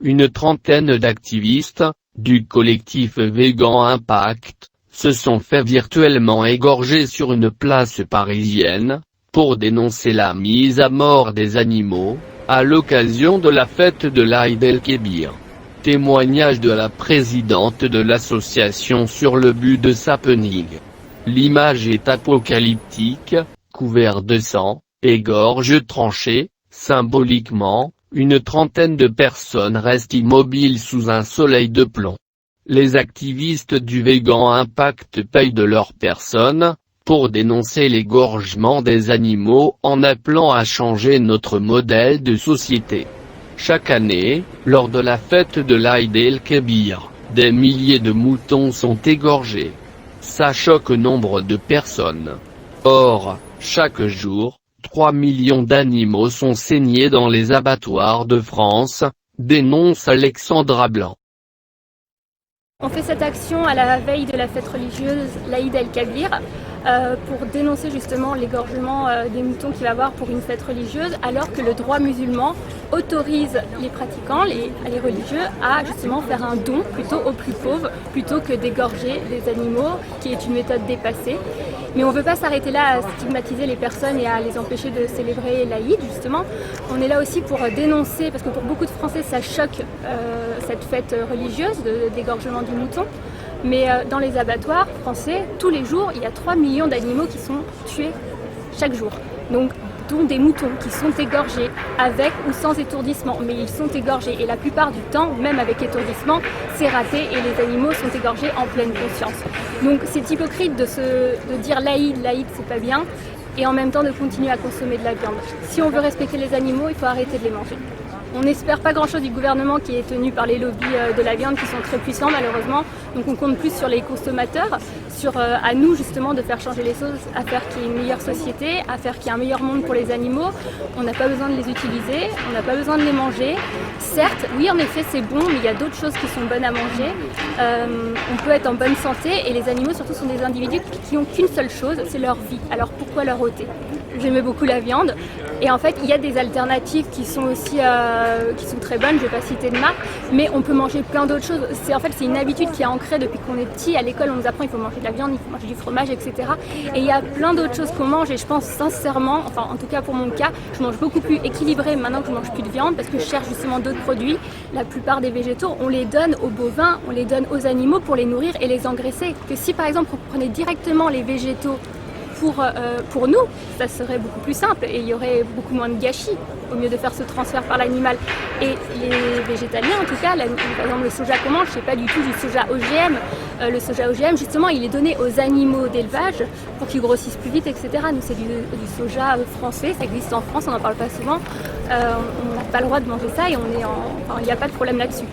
une trentaine d'activistes, du collectif Végan Impact, se sont fait virtuellement égorger sur une place parisienne, pour dénoncer la mise à mort des animaux, à l'occasion de la fête de l'Aïd el-Kébir. Témoignage de la présidente de l'association sur le but de s'happening. L'image est apocalyptique, couvert de sang, et gorge tranchée, symboliquement, une trentaine de personnes restent immobiles sous un soleil de plomb. Les activistes du Végan Impact payent de leur personne, pour dénoncer l'égorgement des animaux en appelant à changer notre modèle de société. Chaque année, lors de la fête de l'Aïd el-Kébir, des milliers de moutons sont égorgés. Ça choque nombre de personnes. Or, chaque jour, 3 millions d'animaux sont saignés dans les abattoirs de France, dénonce Alexandra Blanc. On fait cette action à la veille de la fête religieuse, l'Aïd el-Kébir, pour dénoncer justement l'égorgement des moutons qu'il va y avoir pour une fête religieuse, alors que le droit musulman autorise les pratiquants, les religieux, à justement faire un don plutôt aux plus pauvres, plutôt que d'égorger des animaux, qui est une méthode dépassée. Mais on ne veut pas s'arrêter là à stigmatiser les personnes et à les empêcher de célébrer l'Aïd, justement. On est là aussi pour dénoncer, parce que pour beaucoup de Français ça choque cette fête religieuse d'égorgement du mouton. Mais dans les abattoirs français, tous les jours, il y a 3 millions d'animaux qui sont tués chaque jour. Donc, dont des moutons qui sont égorgés avec ou sans étourdissement, mais ils sont égorgés et la plupart du temps, même avec étourdissement, c'est raté et les animaux sont égorgés en pleine conscience. Donc c'est hypocrite de dire l'Aïd c'est pas bien, et en même temps de continuer à consommer de la viande. Si on veut respecter les animaux, il faut arrêter de les manger. On n'espère pas grand chose du gouvernement qui est tenu par les lobbies de la viande qui sont très puissants malheureusement, donc on compte plus sur les consommateurs, à nous justement de faire changer les choses, à faire qu'il y ait une meilleure société, à faire qu'il y ait un meilleur monde pour les animaux. On n'a pas besoin de les utiliser, on n'a pas besoin de les manger. Certes, oui en effet c'est bon, mais il y a d'autres choses qui sont bonnes à manger. On peut être en bonne santé et les animaux surtout sont des individus qui n'ont qu'une seule chose, c'est leur vie. Alors pourquoi leur ôter? J'aimais beaucoup la viande et en fait il y a des alternatives qui sont aussi qui sont très bonnes, je ne vais pas citer de marque, mais on peut manger plein d'autres choses. C'est une habitude qui est ancrée depuis qu'on est petit. À l'école on nous apprend qu'il faut manger de la viande, il faut manger du fromage, etc. Et il y a plein d'autres choses qu'on mange et je pense sincèrement, enfin en tout cas pour mon cas, je mange beaucoup plus équilibré maintenant que je mange plus de viande parce que je cherche justement d'autres produits. La plupart des végétaux, on les donne aux bovins, on les donne aux animaux pour les nourrir et les engraisser. Que si par exemple on prenait directement les végétaux pour nous, ça serait beaucoup plus simple et il y aurait beaucoup moins de gâchis au mieux de faire ce transfert par l'animal. Et les végétaliens, en tout cas, par exemple le soja qu'on mange, c'est pas du tout du soja OGM. Le soja OGM, justement, il est donné aux animaux d'élevage pour qu'ils grossissent plus vite, etc. Nous, c'est du soja français, ça existe en France, on n'en parle pas souvent. On n'a pas le droit de manger ça et il n'y a pas de problème là-dessus.